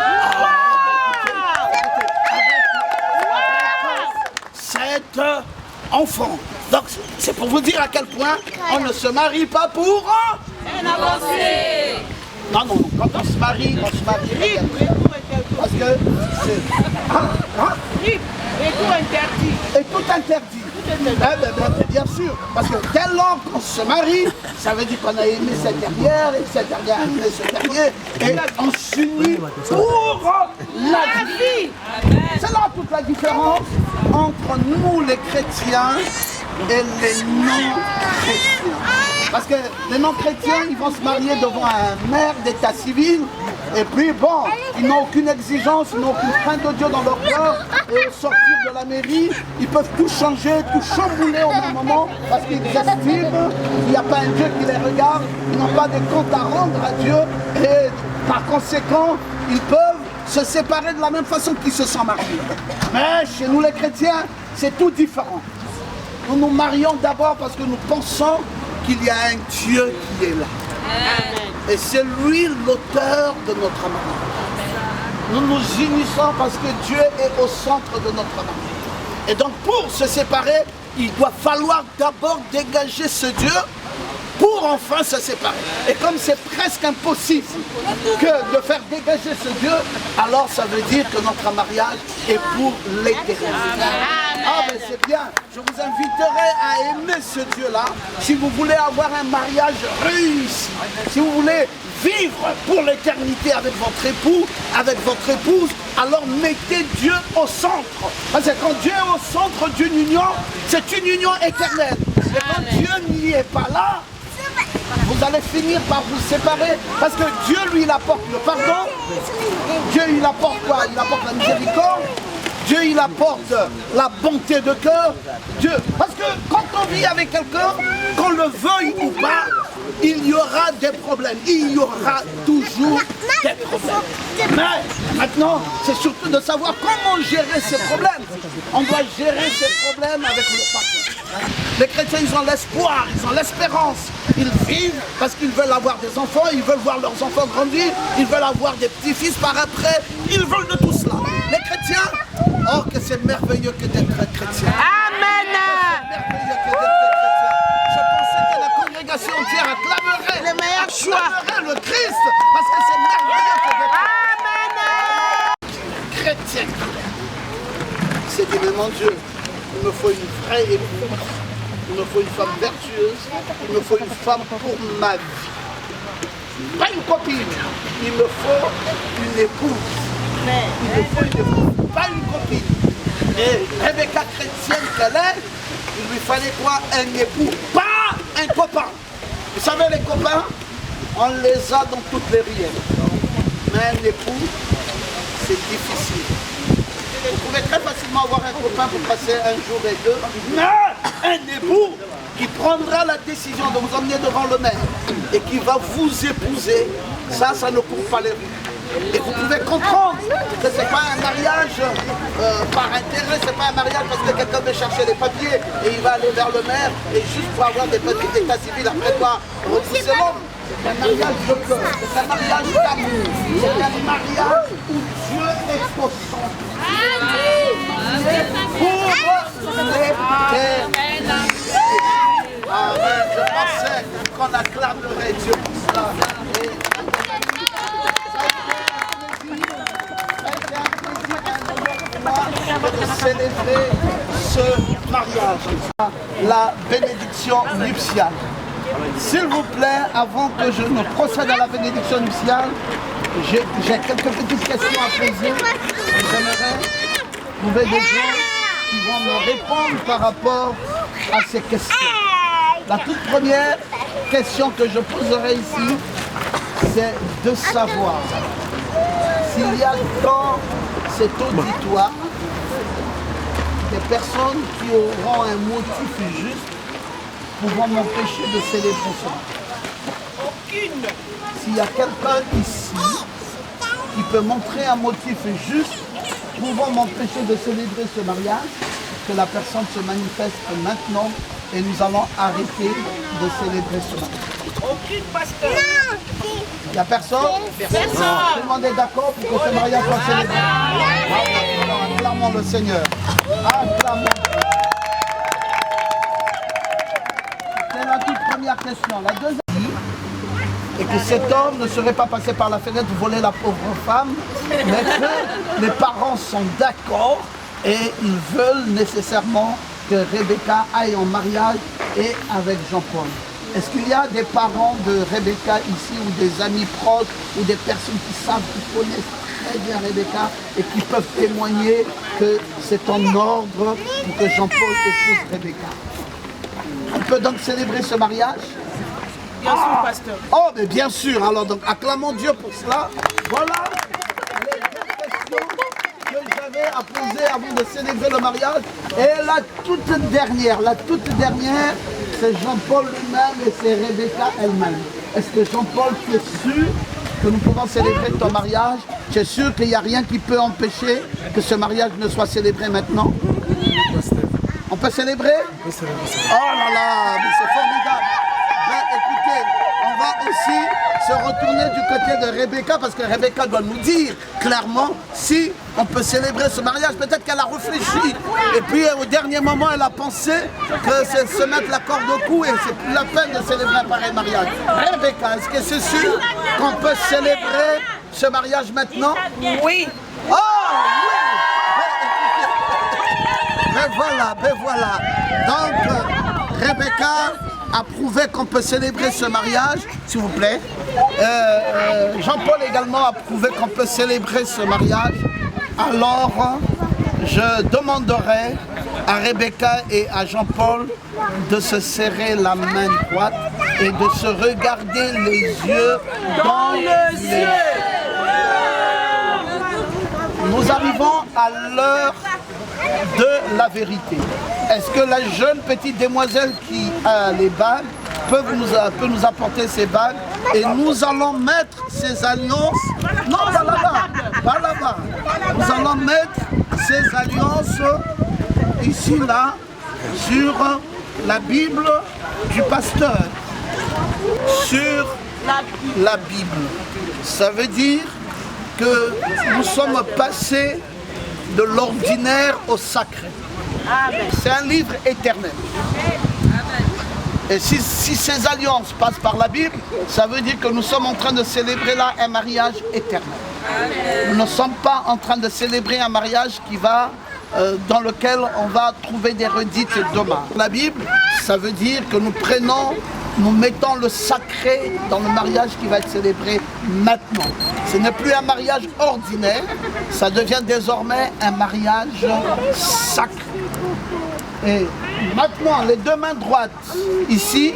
cet enfant. Donc c'est pour vous dire à quel point on ne se marie pas pour un avancé. Non, quand on se marie parce que c'est... Et tout interdit. Et tout interdit. Bien sûr, parce que dès lors qu'on se marie, ça veut dire qu'on a aimé cette dernière, et cette dernière a aimé cette dernière, et on s'unit pour la vie. C'est là toute la différence entre nous les chrétiens et les non-chrétiens. Parce que les non-chrétiens, ils vont se marier devant un maire d'état civil, et puis bon, ils n'ont aucune exigence, ils n'ont aucune crainte de Dieu dans leur cœur, et au sortir de la mairie, ils peuvent tout changer, tout chambouler au même moment, parce qu'ils estiment qu'il n'y a pas un Dieu qui les regarde, ils n'ont pas de compte à rendre à Dieu, et Par conséquent, ils peuvent se séparer de la même façon qu'ils se sont mariés. Mais chez nous les chrétiens, c'est tout différent. Nous nous marions d'abord parce que nous pensons qu'il y a un Dieu qui est là. Et c'est lui l'auteur de notre mariage. Nous nous unissons parce que Dieu est au centre de notre mariage. Et donc pour se séparer, il doit falloir d'abord dégager ce Dieu pour enfin se séparer. Et comme c'est presque impossible que de faire dégager ce Dieu, alors ça veut dire que notre mariage est pour l'éternité. Ah mais c'est bien, je vous inviterai à aimer ce Dieu-là si vous voulez avoir un mariage réussi, si vous voulez vivre pour l'éternité avec votre époux, avec votre épouse, alors mettez Dieu au centre. Parce que quand Dieu est au centre d'une union, c'est une union éternelle. Et quand Dieu n'y est pas là, vous allez finir par vous séparer parce que Dieu lui il apporte le pardon, Dieu il apporte quoi? Il apporte la miséricorde, Dieu il apporte la bonté de cœur, Dieu. Parce que quand on vit avec quelqu'un, qu'on le veuille ou pas, il y aura des problèmes, il y aura toujours des problèmes. Mais maintenant, c'est surtout de savoir comment gérer ces problèmes. On doit gérer ces problèmes avec le pardon. Les chrétiens, ils ont l'espoir, ils ont l'espérance. Ils vivent parce qu'ils veulent avoir des enfants, ils veulent voir leurs enfants grandir, ils veulent avoir des petits-fils par après, ils veulent de tout cela. Les chrétiens, oh que c'est merveilleux que d'être chrétien. Amen. C'est merveilleux que d'être chrétien. Je pensais que la congrégation entière acclamerait, le meilleur choix, le Christ, parce que c'est merveilleux que d'être chrétien. C'est dit, mais mon Dieu, il me faut une vraie épouse, il me faut une femme vertueuse, il me faut une femme pour ma vie. Pas une copine, il me faut une épouse. Il me faut une épouse, pas une copine. Et Rebecca chrétienne qu'elle est, il lui fallait quoi? Un époux, pas un copain. Vous savez les copains, on les a dans toutes les rières. Mais un époux, c'est difficile. Vous pouvez très facilement avoir un copain pour passer un jour et deux, mais un époux qui prendra la décision de vous emmener devant le maire et qui va vous épouser, ça ne court pas les rues. Et vous pouvez comprendre que ce n'est pas un mariage par intérêt, ce n'est pas un mariage parce que quelqu'un veut chercher des papiers et il va aller vers le maire et juste pour avoir des papiers d'état civil après quoi repousser l'homme. C'est un mariage de cœur, c'est un mariage d'amour, c'est un mariage où Dieu est au centre. Pour l'éternité. Amen. Je pensais qu'on acclamerait Dieu pour cela. De célébrer ce mariage, la bénédiction nuptiale. S'il vous plaît, avant que je ne procède à la bénédiction nuptiale, j'ai quelques petites questions à poser. J'aimerais trouver des gens qui vont me répondre par rapport à ces questions. La toute première question que je poserai ici, c'est de savoir s'il y a dans cet auditoire des personnes qui auront un motif juste pouvant m'empêcher de célébrer cela. Aucune. S'il y a quelqu'un ici qui peut montrer un motif juste pouvant m'empêcher de célébrer ce mariage, que la personne se manifeste maintenant et nous allons arrêter de célébrer ce mariage. Aucune pasteur. Il n'y a personne? Personne. Tout le monde est d'accord pour que ce mariage soit célébré? Alors acclamons le Seigneur. Acclamons. C'est la toute première question. La deuxième, et que cet homme ne serait pas passé par la fenêtre voler la pauvre femme, mais que les parents sont d'accord et ils veulent nécessairement que Rebecca aille en mariage et avec Jean-Paul. Est-ce qu'il y a des parents de Rebecca ici ou des amis proches ou des personnes qui savent, qui connaissent très bien Rebecca et qui peuvent témoigner que c'est en ordre pour que Jean-Paul épouse Rebecca? On peut donc célébrer ce mariage? Bien sûr, pasteur. Oh, mais bien sûr. Alors, donc, acclamons Dieu pour cela. Voilà les deux questions que j'avais à poser avant de célébrer le mariage. Et la toute dernière, c'est Jean-Paul lui-même et c'est Rebecca elle-même. Est-ce que Jean-Paul, tu es sûr que nous pouvons célébrer ton mariage. Tu es sûr qu'il n'y a rien qui peut empêcher que ce mariage ne soit célébré maintenant? On peut célébrer? Oh là là, mais c'est formidable. Ben, écoutez, on va aussi se retourner du côté de Rebecca parce que Rebecca doit nous dire clairement si on peut célébrer ce mariage. Peut-être qu'elle a réfléchi et puis au dernier moment elle a pensé que c'est se mettre la corde au cou et c'est plus la peine de célébrer un pareil mariage. Rebecca, est-ce que c'est sûr qu'on peut célébrer ce mariage maintenant? Oui. Oh oui. Ben voilà. Donc Rebecca a prouvé qu'on peut célébrer ce mariage, s'il vous plaît. Jean-Paul également a prouvé qu'on peut célébrer ce mariage. Alors, je demanderai à Rebecca et à Jean-Paul de se serrer la main droite et de se regarder les yeux dans les yeux. Nous arrivons à l'heure de la vérité. Est-ce que la jeune petite demoiselle qui a les bagues peut nous apporter ses bagues et nous allons mettre ces alliances, non pas là-bas, nous allons mettre ces alliances ici, là, sur la Bible du pasteur, sur la Bible. Ça veut dire que nous sommes passés de l'ordinaire au sacré. C'est un livre éternel. Et si ces alliances passent par la Bible, ça veut dire que nous sommes en train de célébrer là un mariage éternel. Nous ne sommes pas en train de célébrer un mariage qui va, dans lequel on va trouver des redites demain. La Bible, ça veut dire que nous mettons le sacré dans le mariage qui va être célébré maintenant. Ce n'est plus un mariage ordinaire, ça devient désormais un mariage sacré. Et maintenant, les deux mains droites, ici,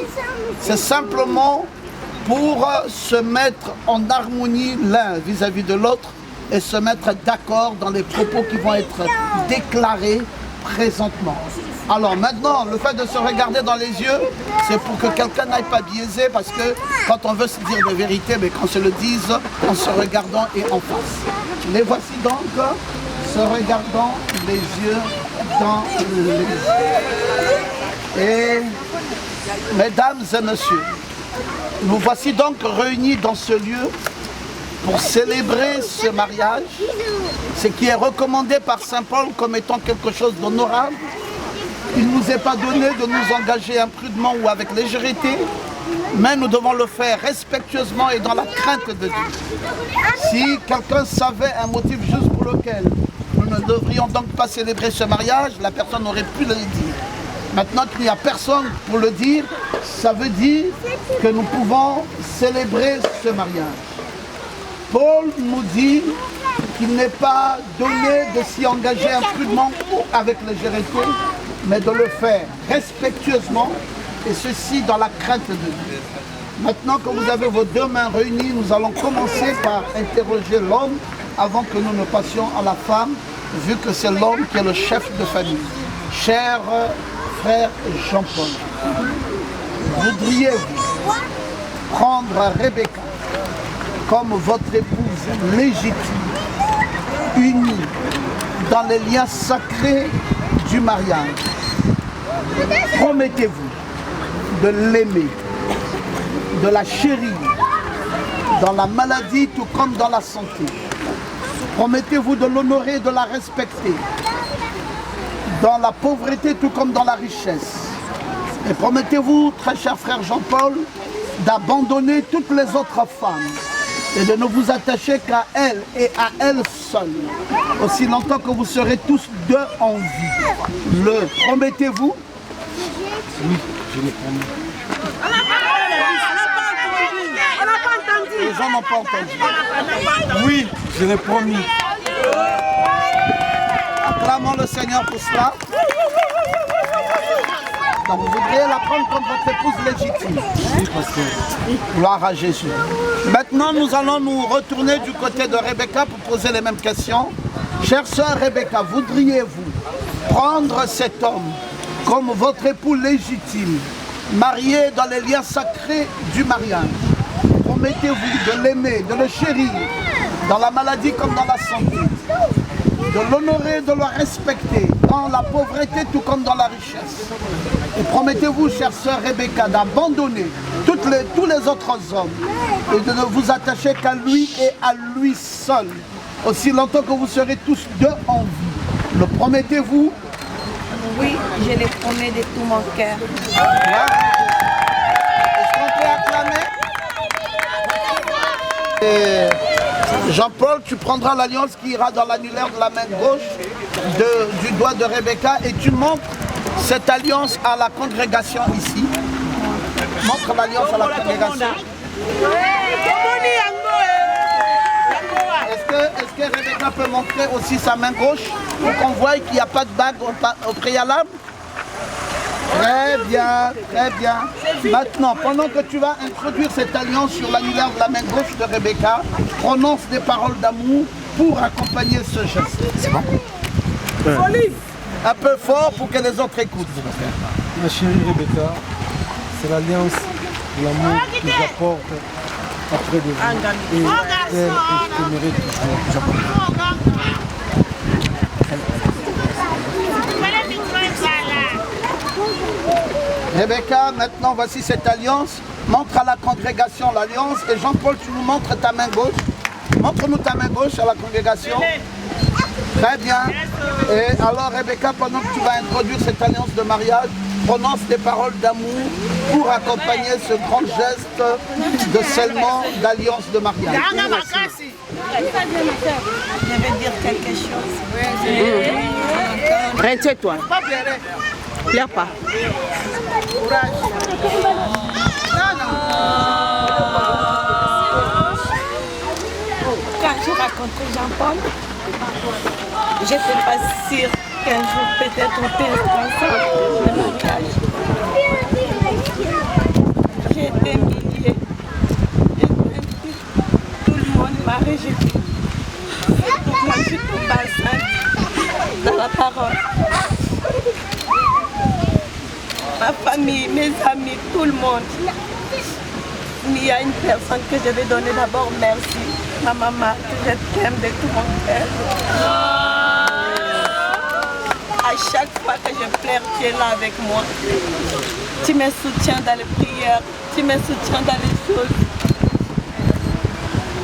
c'est simplement pour se mettre en harmonie l'un vis-à-vis de l'autre et se mettre d'accord dans les propos qui vont être déclarés présentement. Alors maintenant, le fait de se regarder dans les yeux, c'est pour que quelqu'un n'aille pas biaiser, parce que quand on veut se dire de vérité, mais qu'on se le dise en se regardant et en face. Les voici donc, se regardant les yeux dans les yeux. Et mesdames et messieurs, nous voici donc réunis dans ce lieu pour célébrer ce mariage, ce qui est recommandé par Saint Paul comme étant quelque chose d'honorable. Il ne nous est pas donné de nous engager imprudemment ou avec légèreté, mais nous devons le faire respectueusement et dans la crainte de Dieu. Si quelqu'un savait un motif juste pour lequel nous ne devrions donc pas célébrer ce mariage, la personne aurait pu le dire. Maintenant qu'il n'y a personne pour le dire, ça veut dire que nous pouvons célébrer ce mariage. Paul nous dit qu'il n'est pas donné de s'y engager imprudemment ou avec légèreté, mais de le faire respectueusement, et ceci dans la crainte de Dieu. Maintenant que vous avez vos deux mains réunies, nous allons commencer par interroger l'homme avant que nous ne passions à la femme, vu que c'est l'homme qui est le chef de famille. Cher frère Jean-Paul, voudriez-vous prendre Rebecca comme votre épouse légitime, unie dans les liens sacrés du mariage? Promettez-vous de l'aimer, de la chérir, dans la maladie tout comme dans la santé? Promettez-vous de l'honorer et de la respecter, dans la pauvreté tout comme dans la richesse? Et promettez-vous, très cher frère Jean-Paul, d'abandonner toutes les autres femmes et de ne vous attacher qu'à elle et à elle seule, aussi longtemps que vous serez tous deux en vie? Le promettez-vous? Oui, je le promets. Les gens n'ont pas entendu. Oui, je l'ai promis. Acclamons le Seigneur pour cela. Donc vous voudriez la prendre comme votre épouse légitime. Oui, pasteur. Gloire à Jésus. Maintenant, nous allons nous retourner du côté de Rebecca pour poser les mêmes questions. Chère sœur Rebecca, voudriez-vous prendre cet homme comme votre époux légitime, marié dans les liens sacrés du mariage? promettez-vous de l'aimer, de le chérir, dans la maladie comme dans la santé, de l'honorer, de le respecter, dans la pauvreté tout comme dans la richesse. Et promettez-vous, chère sœur Rebecca, d'abandonner tous les autres hommes et de ne vous attacher qu'à lui et à lui seul, aussi longtemps que vous serez tous deux en vie. Le promettez-vous? Oui, je le promets de tout mon cœur. Est-ce qu'on peut acclamer? Et Jean-Paul, tu prendras l'alliance qui ira dans l'annulaire de la main gauche du doigt de Rebecca et tu montres cette alliance à la congrégation ici. Montre l'alliance à la congrégation. Est-ce que Rebecca peut montrer aussi sa main gauche pour qu'on voie qu'il n'y a pas de bague au préalable? Très bien, très bien. Maintenant, pendant que tu vas introduire cette alliance sur l'annulaire de la main gauche de Rebecca, prononce des paroles d'amour pour accompagner ce geste. C'est bon? Ouais. Un peu fort pour que les autres écoutent. Ma chérie Rebecca, c'est l'alliance de l'amour que j'apporte après de vous. Et je t'aimerai toujours. Rebecca, maintenant voici cette alliance. Montre à la congrégation l'alliance. Et Jean-Paul, tu nous montres ta main gauche. Montre-nous ta main gauche à la congrégation. Très bien. Et alors Rebecca, pendant que tu vas introduire cette alliance de mariage, prononce des paroles d'amour pour accompagner ce grand geste de scellement d'alliance de mariage. Je vais dire quelque chose. Retiens-toi. Pleure pas. Quand j'ai rencontré Jean-Paul, j'étais pas sûre qu'un jour peut-être on peut être ensemble le mariage. J'ai été humiliée. Tout le monde m'a rejetée. Moi je suis tombée enceinte dans la parole. Ma famille, mes amis, tout le monde. Mais il y a une personne que je vais donner d'abord merci. Ma maman, que je t'aime de tout mon cœur. À chaque fois que je pleure, tu es là avec moi. Tu me soutiens dans les prières, tu me soutiens dans les choses.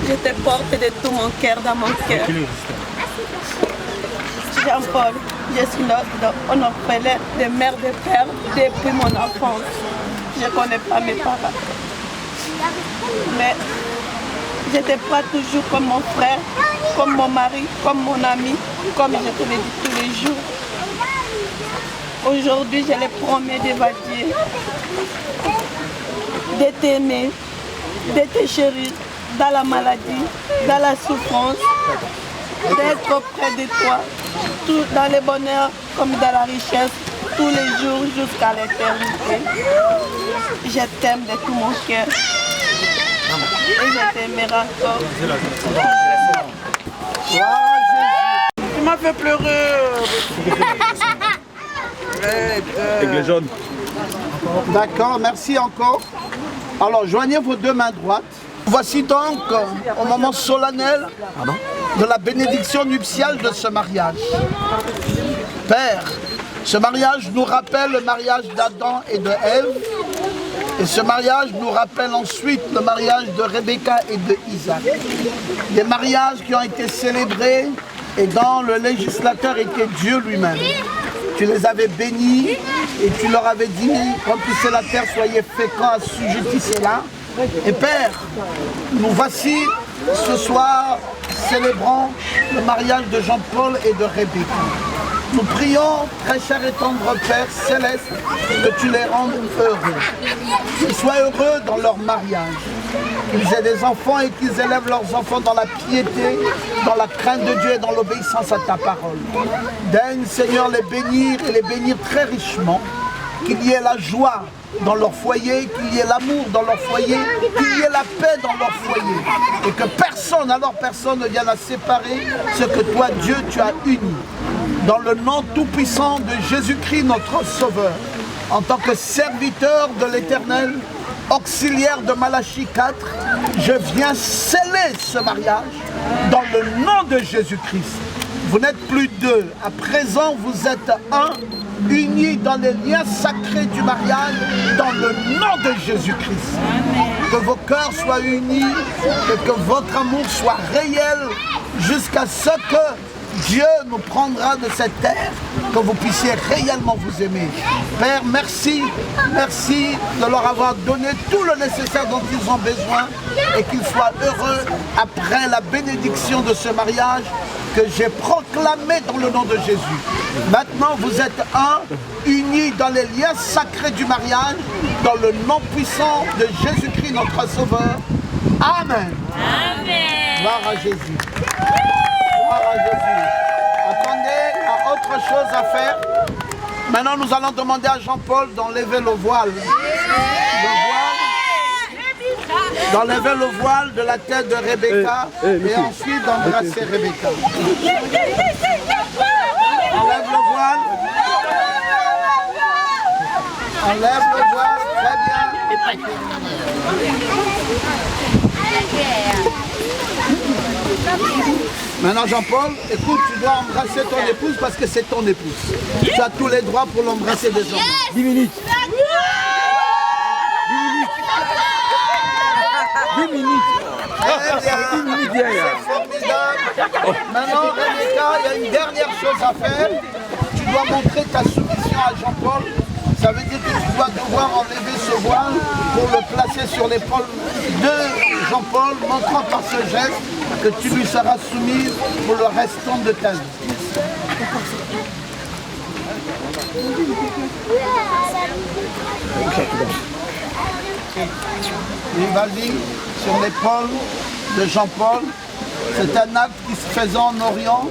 Je te porte de tout mon cœur dans mon cœur. Jean-Paul, je suis un orphelin de mère et de père depuis mon enfance. Je ne connais pas mes parents. Mais je te prends toujours comme mon frère, comme mon mari, comme mon ami, comme je te le dis tous les jours. Aujourd'hui, je les promets d'évacuer, de t'aimer, de te chérir dans la maladie, dans la souffrance, d'être auprès de toi, tout dans le bonheur comme dans la richesse, tous les jours jusqu'à l'éternité. Je t'aime de tout mon cœur et je t'aimerai encore. Tu m'as fait pleurer. Avec les jaunes. D'accord, merci encore. Alors, joignez vos deux mains droites. Voici donc au moment solennel de la bénédiction nuptiale de ce mariage. Père, ce mariage nous rappelle le mariage d'Adam et de Ève. Et ce mariage nous rappelle ensuite le mariage de Rebecca et de Isaac. Des mariages qui ont été célébrés et dont le législateur était Dieu lui-même. Tu les avais bénis et tu leur avais dit, remplissez la terre, soyez féconds, assujettissez-la. Et Père, nous voici ce soir célébrant le mariage de Jean-Paul et de Rebecca. Nous prions, très cher et tendre Père Céleste, que tu les rendes heureux. Qu'ils soient heureux dans leur mariage. Qu'ils aient des enfants et qu'ils élèvent leurs enfants dans la piété, dans la crainte de Dieu et dans l'obéissance à ta parole. Daigne, Seigneur, les bénir et les bénir très richement. Qu'il y ait la joie dans leur foyer, qu'il y ait l'amour dans leur foyer, qu'il y ait la paix dans leur foyer. Et que personne, alors personne ne vienne à séparer ce que toi, Dieu, tu as uni. Dans le nom tout-puissant de Jésus-Christ, notre Sauveur, en tant que serviteur de l'Éternel, auxiliaire de Malachie 4, Je viens sceller ce mariage dans le nom de Jésus-Christ. Vous n'êtes plus deux. À présent, vous êtes un, unis dans les liens sacrés du mariage, dans le nom de Jésus-Christ. Que vos cœurs soient unis et que votre amour soit réel jusqu'à ce que Dieu nous prendra de cette terre, que vous puissiez réellement vous aimer. Père, merci, merci de leur avoir donné tout le nécessaire dont ils ont besoin et qu'ils soient heureux après la bénédiction de ce mariage que j'ai proclamé dans le nom de Jésus. Maintenant, vous êtes un, unis dans les liens sacrés du mariage, dans le nom puissant de Jésus-Christ, notre Sauveur. Amen. Amen. Gloire à Jésus. Gloire à Jésus. Attendez, il y a autre chose à faire. Maintenant, nous allons demander à Jean-Paul d'enlever le voile. D'enlever le voile de la tête de Rebecca et ensuite d'embrasser Rebecca. Enlève le voile. Enlève le voile, très bien. Maintenant Jean-Paul, écoute, tu dois embrasser ton épouse parce que c'est ton épouse. Tu as tous les droits pour l'embrasser désormais. 10 minutes. 10 minutes. Très bien. 10 minutes. C'est formidable. Maintenant, Rebecca, il y a une dernière chose à faire. Tu dois montrer ta soumission à Jean-Paul. Ça veut dire que tu dois devoir enlever ce voile pour le placer sur l'épaule de Jean-Paul, montrant par ce geste que tu lui seras soumise pour le restant de ta vie. Oui, vas-y, sur l'épaule de Jean-Paul. C'est un acte qui se faisait en Orient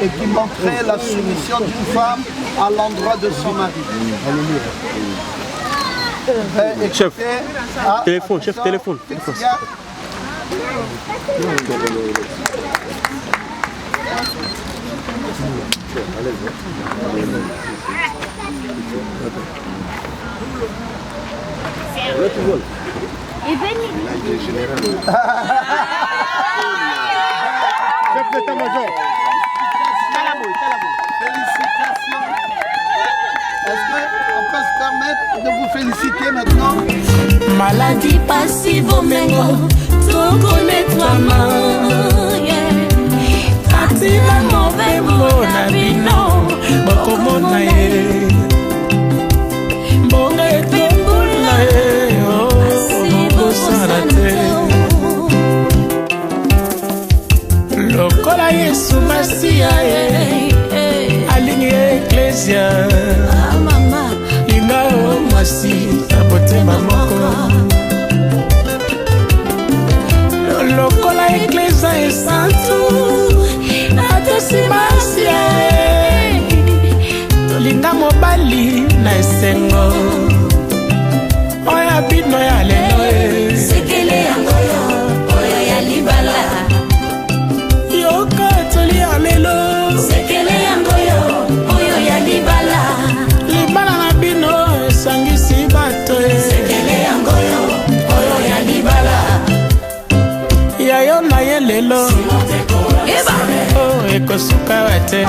et qui montrait la soumission d'une femme à l'endroit de son mari. Chef, téléphone, chef, téléphone. Chef d'état-major. Félicitations. Est-ce qu'on peut se permettre de vous féliciter maintenant? Maladie passive au mengo, tout connaît-toi, Tati la mauvais mot, na bino, boko na ye. Bonga etumbula ye, boko sarate. Lokola Yesu Masia ye, alingi Ecclesia. Linga o masi, tapote mamoko. Lokola Ecclesia e santu. Atosimasia tolinga mobali na esengo oya bino ya lelo sekele yango oyo ya libala yoka toli ya lelo sekele yango oyo ya libala libala na bino esangisi bato sekele yango oyo ya libala yayo na ye lelo ekosuka wate